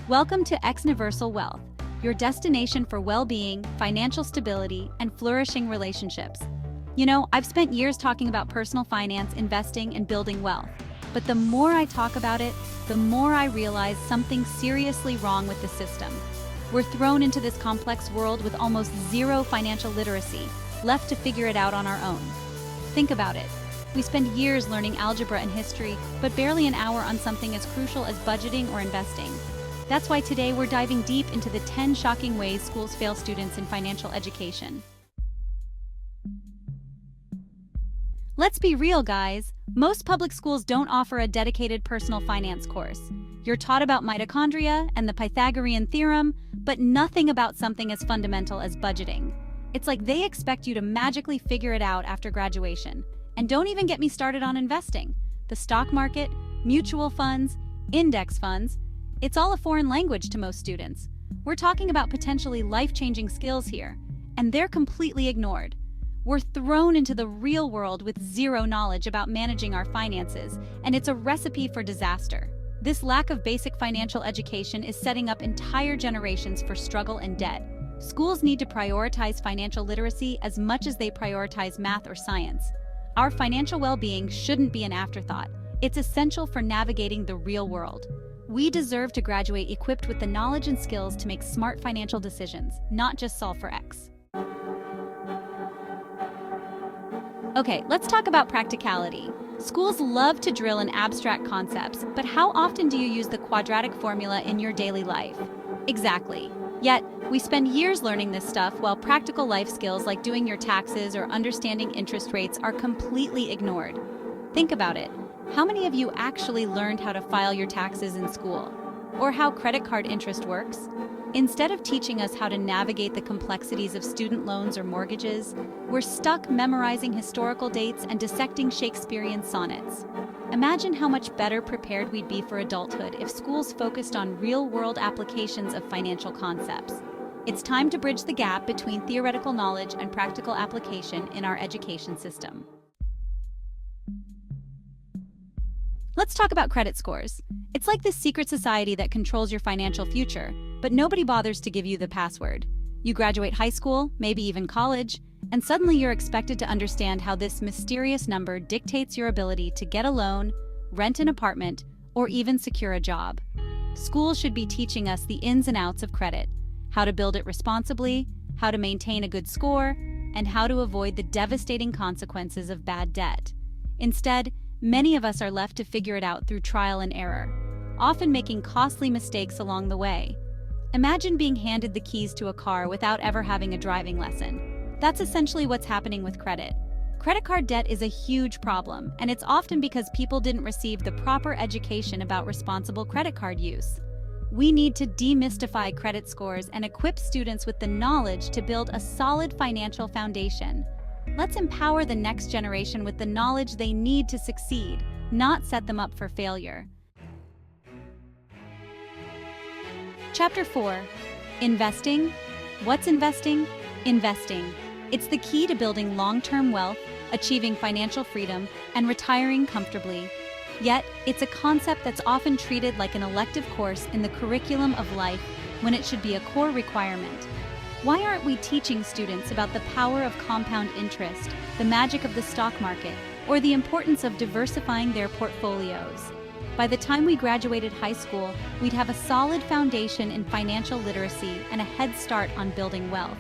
Welcome to Universal Wealth, your destination for well-being, financial stability, and flourishing relationships. You know, I've spent years talking about personal finance, investing, and building wealth. But the more I talk about it, the more I realize something seriously wrong with the system. We're thrown into this complex world with almost zero financial literacy, left to figure it out on our own. Think about it. We spend years learning algebra and history, but barely an hour on something as crucial as budgeting or investing. That's why today we're diving deep into the 10 shocking ways schools fail students in financial education. Let's be real, guys. Most public schools don't offer a dedicated personal finance course. You're taught about mitochondria and the Pythagorean theorem, but nothing about something as fundamental as budgeting. It's like they expect you to magically figure it out after graduation. And don't even get me started on investing. The stock market, mutual funds, index funds, it's all a foreign language to most students. We're talking about potentially life-changing skills here, and they're completely ignored. We're thrown into the real world with zero knowledge about managing our finances, and it's a recipe for disaster. This lack of basic financial education is setting up entire generations for struggle and debt. Schools need to prioritize financial literacy as much as they prioritize math or science. Our financial well-being shouldn't be an afterthought. It's essential for navigating the real world. We deserve to graduate equipped with the knowledge and skills to make smart financial decisions, not just solve for X. Okay, let's talk about practicality. Schools love to drill in abstract concepts, but how often do you use the quadratic formula in your daily life? Exactly. Yet, we spend years learning this stuff while practical life skills like doing your taxes or understanding interest rates are completely ignored. Think about it. How many of you actually learned how to file your taxes in school? Or how credit card interest works? Instead of teaching us how to navigate the complexities of student loans or mortgages, we're stuck memorizing historical dates and dissecting Shakespearean sonnets. Imagine how much better prepared we'd be for adulthood if schools focused on real-world applications of financial concepts. It's time to bridge the gap between theoretical knowledge and practical application in our education system. Let's talk about credit scores. It's like this secret society that controls your financial future, but nobody bothers to give you the password. You graduate high school, maybe even college, and suddenly you're expected to understand how this mysterious number dictates your ability to get a loan, rent an apartment, or even secure a job. Schools should be teaching us the ins and outs of credit, how to build it responsibly, how to maintain a good score, and how to avoid the devastating consequences of bad debt. Instead, many of us are left to figure it out through trial and error, often making costly mistakes along the way. Imagine being handed the keys to a car without ever having a driving lesson. That's essentially what's happening with credit. Credit card debt is a huge problem, and it's often because people didn't receive the proper education about responsible credit card use. We need to demystify credit scores and equip students with the knowledge to build a solid financial foundation. Let's empower the next generation with the knowledge they need to succeed, not set them up for failure. Chapter 4. Investing. What's investing? Investing. It's the key to building long-term wealth, achieving financial freedom, and retiring comfortably. Yet, it's a concept that's often treated like an elective course in the curriculum of life when it should be a core requirement. Why aren't we teaching students about the power of compound interest, the magic of the stock market, or the importance of diversifying their portfolios? By the time we graduated high school, we'd have a solid foundation in financial literacy and a head start on building wealth.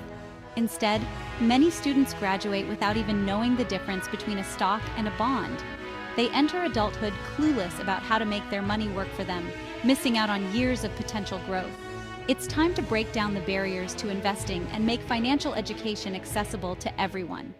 Instead, many students graduate without even knowing the difference between a stock and a bond. They enter adulthood clueless about how to make their money work for them, missing out on years of potential growth. It's time to break down the barriers to investing and make financial education accessible to everyone.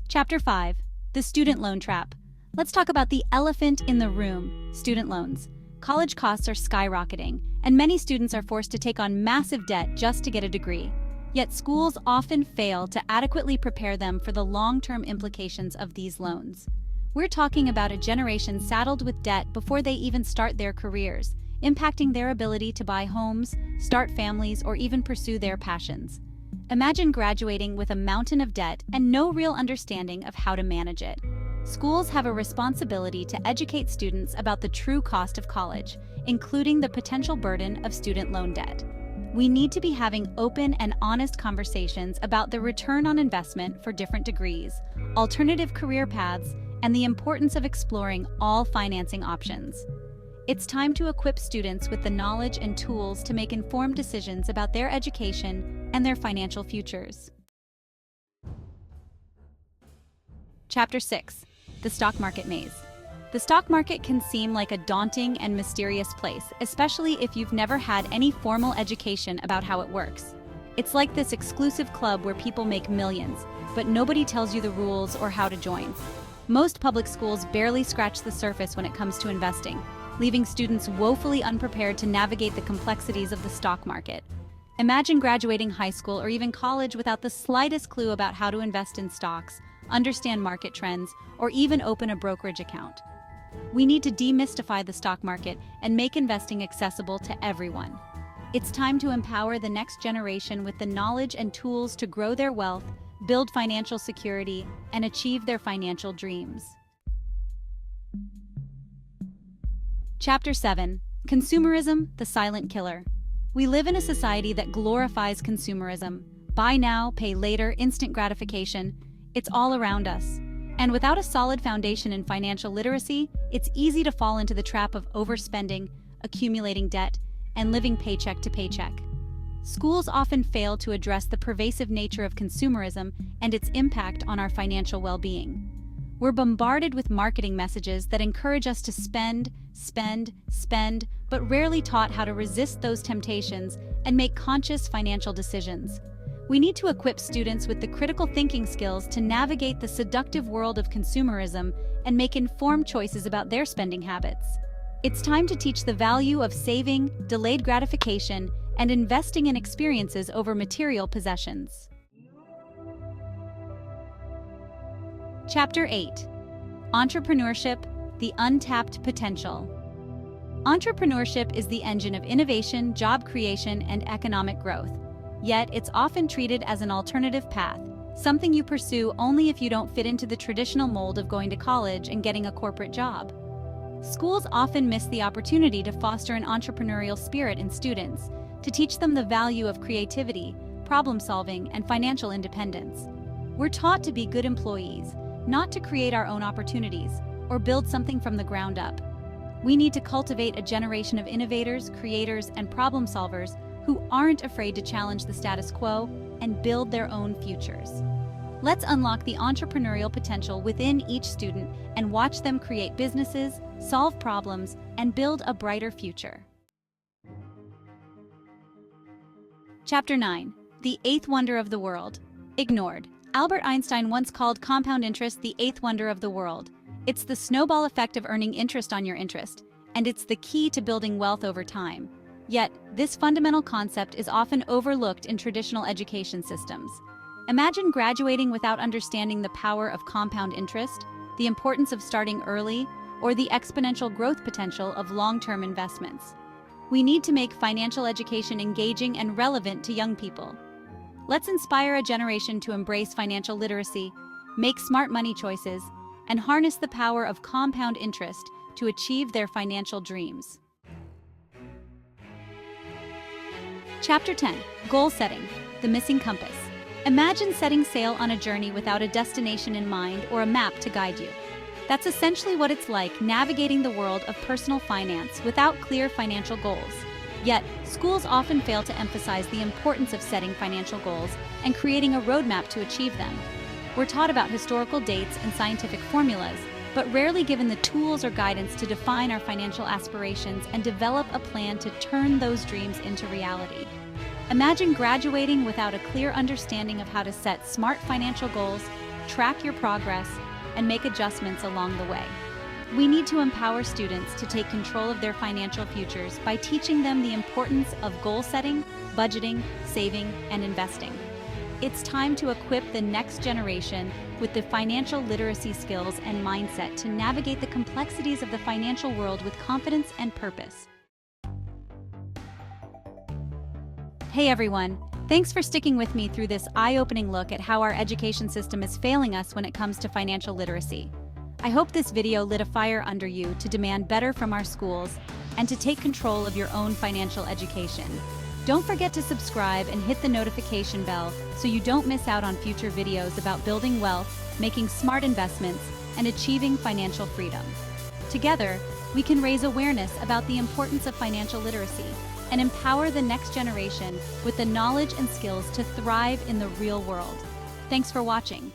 Chapter 5. The Student Loan Trap. Let's talk about the elephant in the room, student loans. College costs are skyrocketing, and many students are forced to take on massive debt just to get a degree. Yet schools often fail to adequately prepare them for the long-term implications of these loans. We're talking about a generation saddled with debt before they even start their careers, impacting their ability to buy homes, start families, or even pursue their passions. Imagine graduating with a mountain of debt and no real understanding of how to manage it. Schools have a responsibility to educate students about the true cost of college, including the potential burden of student loan debt. We need to be having open and honest conversations about the return on investment for different degrees, alternative career paths, and the importance of exploring all financing options. It's time to equip students with the knowledge and tools to make informed decisions about their education and their financial futures. Chapter 6. The Stock Market Maze. The stock market can seem like a daunting and mysterious place, especially if you've never had any formal education about how it works. It's like this exclusive club where people make millions, but nobody tells you the rules or how to join. Most public schools barely scratch the surface when it comes to investing, leaving students woefully unprepared to navigate the complexities of the stock market. Imagine graduating high school or even college without the slightest clue about how to invest in stocks, understand market trends, or even open a brokerage account. We need to demystify the stock market and make investing accessible to everyone. It's time to empower the next generation with the knowledge and tools to grow their wealth, build financial security, and achieve their financial dreams. Chapter 7. Consumerism, the Silent Killer. We live in a society that glorifies consumerism. Buy now, pay later, instant gratification. It's all around us. And without a solid foundation in financial literacy, it's easy to fall into the trap of overspending, accumulating debt, and living paycheck to paycheck. Schools often fail to address the pervasive nature of consumerism and its impact on our financial well-being. We're bombarded with marketing messages that encourage us to spend, but rarely taught how to resist those temptations and make conscious financial decisions. We need to equip students with the critical thinking skills to navigate the seductive world of consumerism and make informed choices about their spending habits. It's time to teach the value of saving, delayed gratification, and investing in experiences over material possessions. Chapter 8. Entrepreneurship, the Untapped Potential. Entrepreneurship is the engine of innovation, job creation, and economic growth. Yet, it's often treated as an alternative path, something you pursue only if you don't fit into the traditional mold of going to college and getting a corporate job. Schools often miss the opportunity to foster an entrepreneurial spirit in students, to teach them the value of creativity, problem-solving, and financial independence. We're taught to be good employees, not to create our own opportunities or build something from the ground up. We need to cultivate a generation of innovators, creators, and problem solvers who aren't afraid to challenge the status quo and build their own futures. Let's unlock the entrepreneurial potential within each student and watch them create businesses, solve problems, and build a brighter future. Chapter 9. The Eighth Wonder of the World. Ignored. Albert Einstein once called compound interest the eighth wonder of the world. It's the snowball effect of earning interest on your interest, and it's the key to building wealth over time. Yet, this fundamental concept is often overlooked in traditional education systems. Imagine graduating without understanding the power of compound interest, the importance of starting early, or the exponential growth potential of long-term investments. We need to make financial education engaging and relevant to young people. Let's inspire a generation to embrace financial literacy, make smart money choices, and harness the power of compound interest to achieve their financial dreams. Chapter 10. Goal Setting, the Missing Compass. Imagine setting sail on a journey without a destination in mind or a map to guide you. That's essentially what it's like navigating the world of personal finance without clear financial goals. Yet, schools often fail to emphasize the importance of setting financial goals and creating a roadmap to achieve them. We're taught about historical dates and scientific formulas, but rarely given the tools or guidance to define our financial aspirations and develop a plan to turn those dreams into reality. Imagine graduating without a clear understanding of how to set smart financial goals, track your progress, and make adjustments along the way. We need to empower students to take control of their financial futures by teaching them the importance of goal setting, budgeting, saving, and investing. It's time to equip the next generation with the financial literacy skills and mindset to navigate the complexities of the financial world with confidence and purpose. Hey everyone, thanks for sticking with me through this eye-opening look at how our education system is failing us when it comes to financial literacy. I hope this video lit a fire under you to demand better from our schools and to take control of your own financial education. Don't forget to subscribe and hit the notification bell so you don't miss out on future videos about building wealth, making smart investments, and achieving financial freedom. Together, we can raise awareness about the importance of financial literacy and empower the next generation with the knowledge and skills to thrive in the real world. Thanks for watching.